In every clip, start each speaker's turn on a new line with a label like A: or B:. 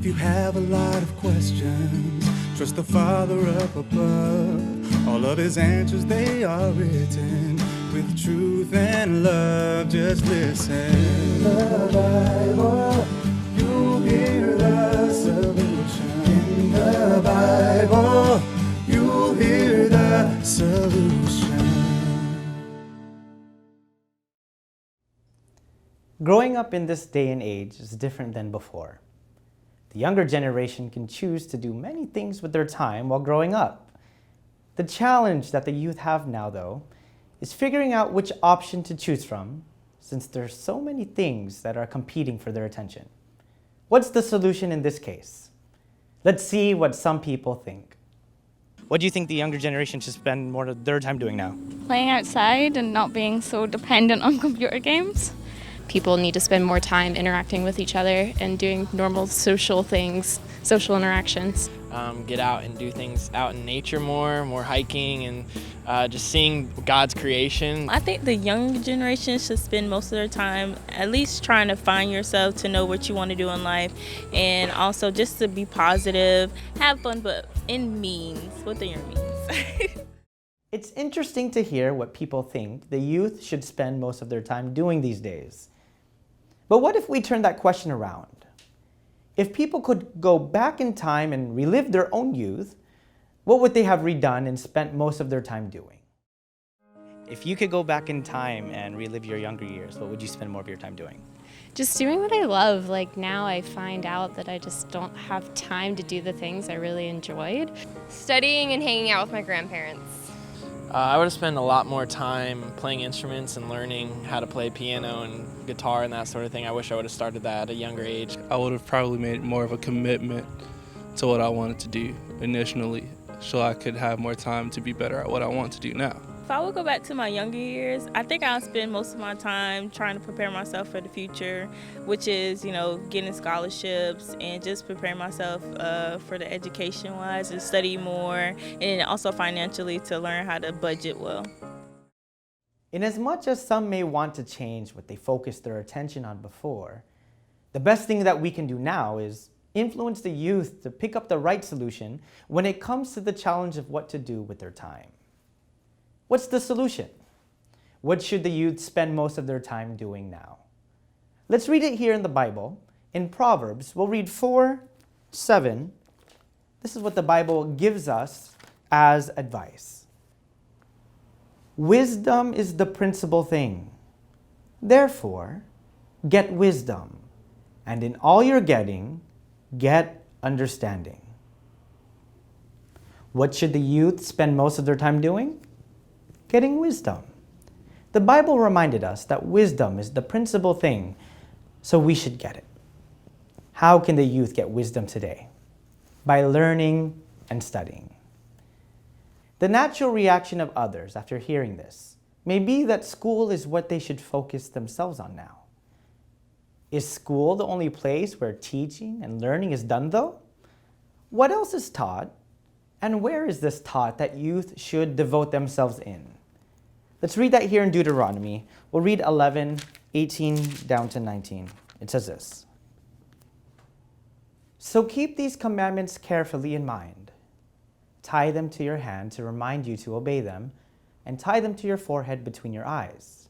A: you have a lot of questions, trust the Father up above. All of his answers, they are written with truth and love. Just listen. In the Bible, you'll hear the solution. In the Bible, you'll hear the solution.
B: Growing up in this day and age is different than before. The younger generation can choose to do many things with their time while growing up. The challenge that the youth have now, though, is figuring out which option to choose from, since there's so many things that are competing for their attention. What's the solution in this case? Let's see what some people think. What do you think the younger generation should spend more of their time doing now?
C: Playing outside and not being so dependent on computer games.
D: People need to spend more time interacting with each other and doing normal social things, social interactions.
E: Get out and do things out in nature more hiking and just seeing God's creation.
F: I think the young generation should spend most of their time at least trying to find yourself, to know what you want to do in life, and also just to be positive, have fun, but in means, within your means.
B: It's interesting to hear what people think the youth should spend most of their time doing these days. But what if we turn that question around? If people could go back in time and relive their own youth, what would they have redone and spent most of their time doing? If you could go back in time and relive your younger years, what would you spend more of your time doing?
D: Just doing what I love. Like now I find out that I just don't have time to do the things I really enjoyed.
G: Studying and hanging out with my grandparents.
E: I would have spent a lot more time playing instruments and learning how to play piano and guitar and that sort of thing. I wish I would have started that at a younger age.
H: I would have probably made more of a commitment to what I wanted to do initially, so I could have more time to be better at what I want to do now.
F: If I would go back to my younger years, I think I'll spend most of my time trying to prepare myself for the future, which is, getting scholarships and just preparing myself for the education-wise, and study more, and also financially to learn how to budget well.
B: Inasmuch as some may want to change what they focused their attention on before, the best thing that we can do now is influence the youth to pick up the right solution when it comes to the challenge of what to do with their time. What's the solution? What should the youth spend most of their time doing now? Let's read it here in the Bible. In Proverbs, we'll read 4:7. This is what the Bible gives us as advice. Wisdom is the principal thing. Therefore, get wisdom, and in all you're getting, get understanding. What should the youth spend most of their time doing? Getting wisdom. The Bible reminded us that wisdom is the principal thing, so we should get it. How can the youth get wisdom today? By learning and studying. The natural reaction of others after hearing this may be that school is what they should focus themselves on now. Is school the only place where teaching and learning is done, though? What else is taught, and where is this taught that youth should devote themselves in? Let's read that here in Deuteronomy. We'll read 11:18 down to 19. It says this. So keep these commandments carefully in mind. Tie them to your hand to remind you to obey them, and tie them to your forehead between your eyes.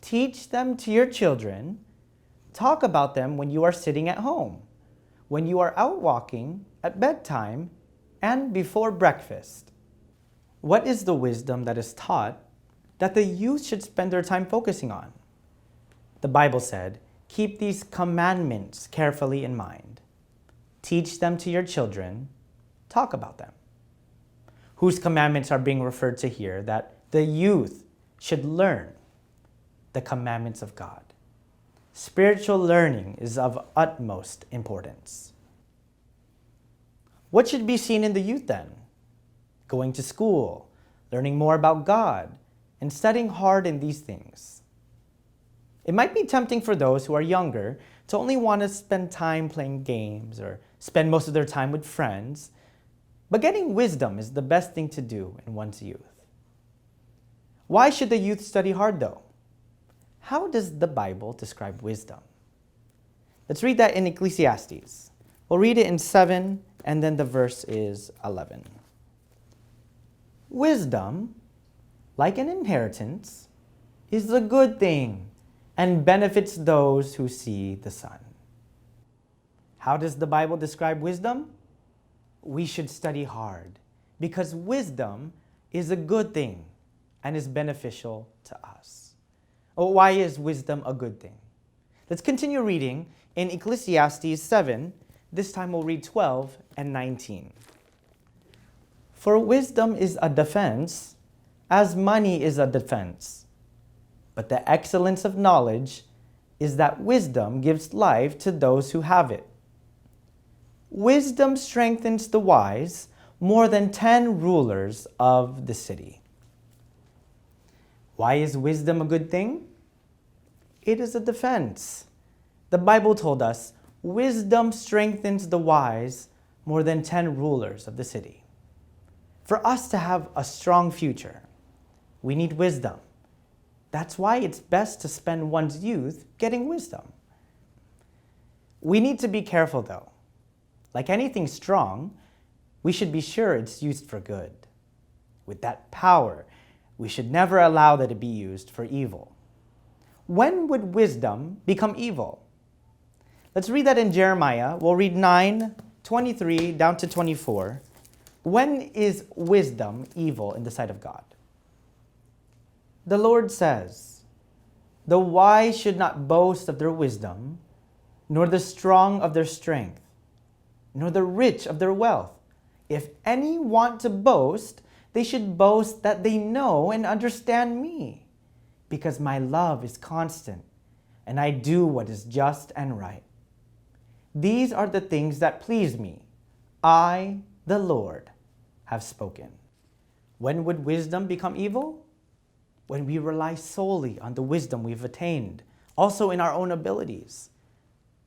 B: Teach them to your children. Talk about them when you are sitting at home, when you are out walking, at bedtime, and before breakfast. What is the wisdom that is taught that the youth should spend their time focusing on? The Bible said, keep these commandments carefully in mind. Teach them to your children. Talk about them. Whose commandments are being referred to here that the youth should learn? The commandments of God. Spiritual learning is of utmost importance. What should be seen in the youth then? Going to school, learning more about God, and studying hard in these things. It might be tempting for those who are younger to only want to spend time playing games or spend most of their time with friends, but getting wisdom is the best thing to do in one's youth. Why should the youth study hard though? How does the Bible describe wisdom? Let's read that in Ecclesiastes. We'll read it in 7, and then the verse is 11. Wisdom, like an inheritance, is a good thing and benefits those who see the sun. How does the Bible describe wisdom? We should study hard because wisdom is a good thing and is beneficial to us. Oh, why is wisdom a good thing? Let's continue reading in Ecclesiastes 7. This time we'll read 12 and 19. For wisdom is a defense, as money is a defense. But the excellence of knowledge is that wisdom gives life to those who have it. Wisdom strengthens the wise more than 10 rulers of the city. Why is wisdom a good thing? It is a defense. The Bible told us, wisdom strengthens the wise more than 10 rulers of the city. For us to have a strong future, we need wisdom. That's why it's best to spend one's youth getting wisdom. We need to be careful though. Like anything strong, we should be sure it's used for good. With that power, we should never allow that it be used for evil. When would wisdom become evil? Let's read that in Jeremiah. We'll read 9:23 down to 24. When is wisdom evil in the sight of God? The Lord says, "The wise should not boast of their wisdom, nor the strong of their strength, nor the rich of their wealth. If any want to boast, they should boast that they know and understand me, because my love is constant, and I do what is just and right. These are the things that please me. I, the Lord, have spoken." When would wisdom become evil? When we rely solely on the wisdom we've attained, also in our own abilities.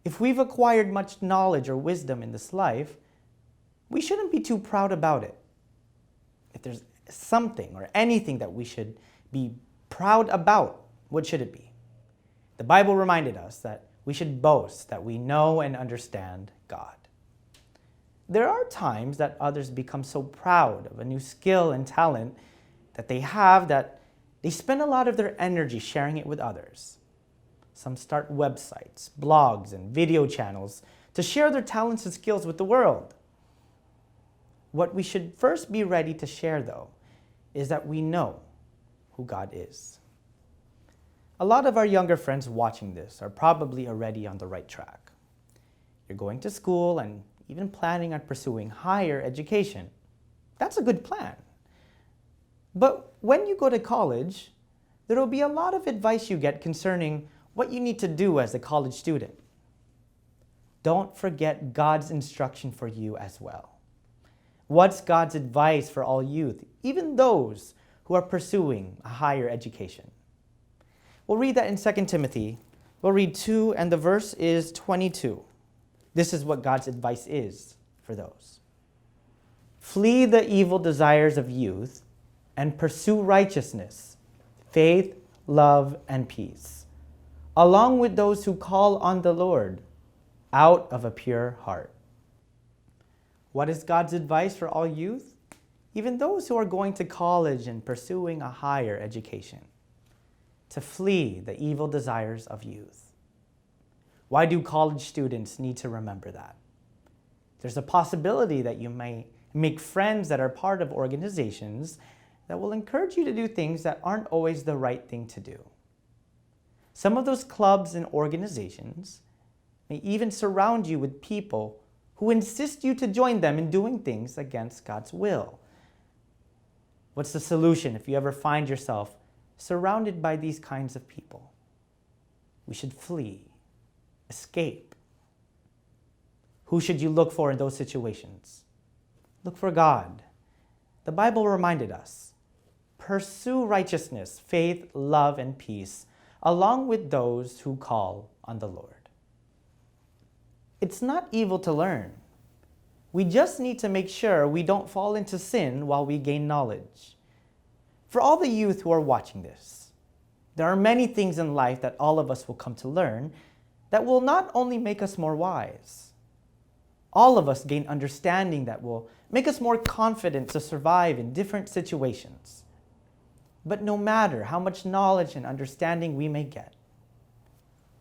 B: If we've acquired much knowledge or wisdom in this life, we shouldn't be too proud about it. If there's something or anything that we should be proud about, what should it be? The Bible reminded us that we should boast that we know and understand God. There are times that others become so proud of a new skill and talent that they have that they spend a lot of their energy sharing it with others. Some start websites, blogs, and video channels to share their talents and skills with the world. What we should first be ready to share, though, is that we know who God is. A lot of our younger friends watching this are probably already on the right track. You're going to school and even planning on pursuing higher education. That's a good plan. But when you go to college, there will be a lot of advice you get concerning what you need to do as a college student. Don't forget God's instruction for you as well. What's God's advice for all youth, even those who are pursuing a higher education? We'll read that in 2 Timothy. We'll read 2, and the verse is 22. This is what God's advice is for those. Flee the evil desires of youth and pursue righteousness, faith, love, and peace, along with those who call on the Lord out of a pure heart. What is God's advice for all youth? Even those who are going to college and pursuing a higher education. To flee the evil desires of youth. Why do college students need to remember that? There's a possibility that you may make friends that are part of organizations that will encourage you to do things that aren't always the right thing to do. Some of those clubs and organizations may even surround you with people who insist you to join them in doing things against God's will. What's the solution if you ever find yourself surrounded by these kinds of people? We should flee, escape. Who should you look for in those situations? Look for God. The Bible reminded us, pursue righteousness, faith, love, and peace, along with those who call on the Lord. It's not evil to learn. We just need to make sure we don't fall into sin while we gain knowledge. For all the youth who are watching this, there are many things in life that all of us will come to learn that will not only make us more wise, all of us gain understanding that will make us more confident to survive in different situations. But no matter how much knowledge and understanding we may get,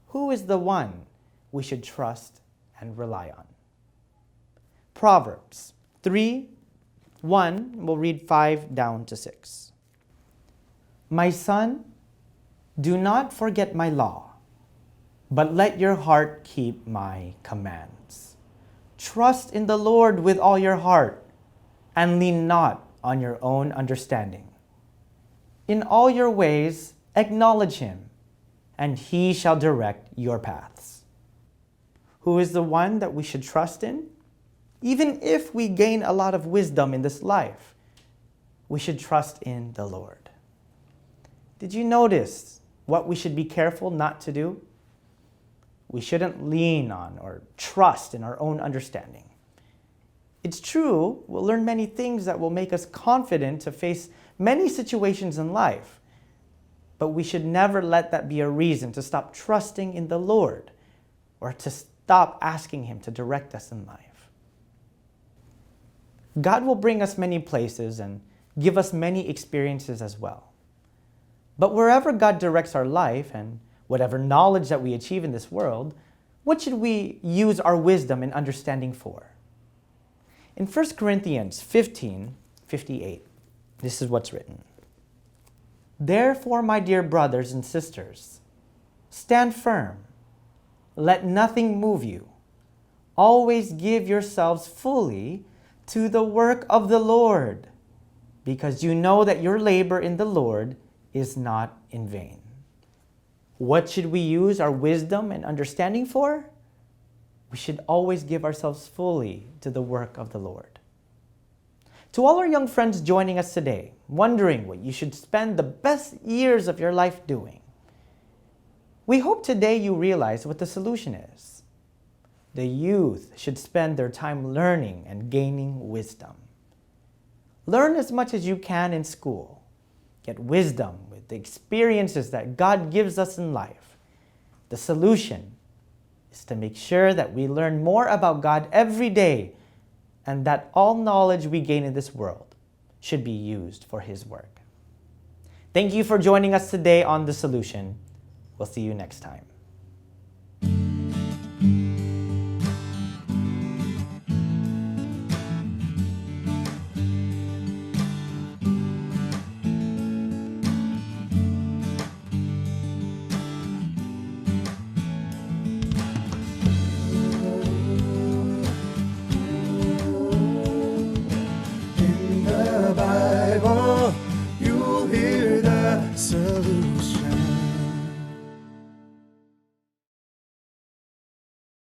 B: who is the one we should trust and rely on? Proverbs 3:1, we'll read 5 down to 6. My son, do not forget my law, but let your heart keep my commands. Trust in the Lord with all your heart, and lean not on your own understanding. In all your ways acknowledge him, and he shall direct your paths. Who is the one that we should trust in? Even if we gain a lot of wisdom in this life, we should trust in the Lord. Did you notice what we should be careful not to do? We shouldn't lean on or trust in our own understanding. It's true, we'll learn many things that will make us confident to face many situations in life, but we should never let that be a reason to stop trusting in the Lord or to stop asking him to direct us in life. God will bring us many places and give us many experiences as well. But wherever God directs our life and whatever knowledge that we achieve in this world, what should we use our wisdom and understanding for? In 1 Corinthians 15:58, this is what's written. Therefore, my dear brothers and sisters, stand firm. Let nothing move you. Always give yourselves fully to the work of the Lord, because you know that your labor in the Lord is not in vain. What should we use our wisdom and understanding for? We should always give ourselves fully to the work of the Lord. To all our young friends joining us today, wondering what you should spend the best years of your life doing, we hope today you realize what the solution is. The youth should spend their time learning and gaining wisdom. Learn as much as you can in school. Get wisdom with the experiences that God gives us in life. The solution is to make sure that we learn more about God every day, and that all knowledge we gain in this world should be used for his work. Thank you for joining us today on The Solution. We'll see you next time.
A: In the Bible, you'll hear the solution.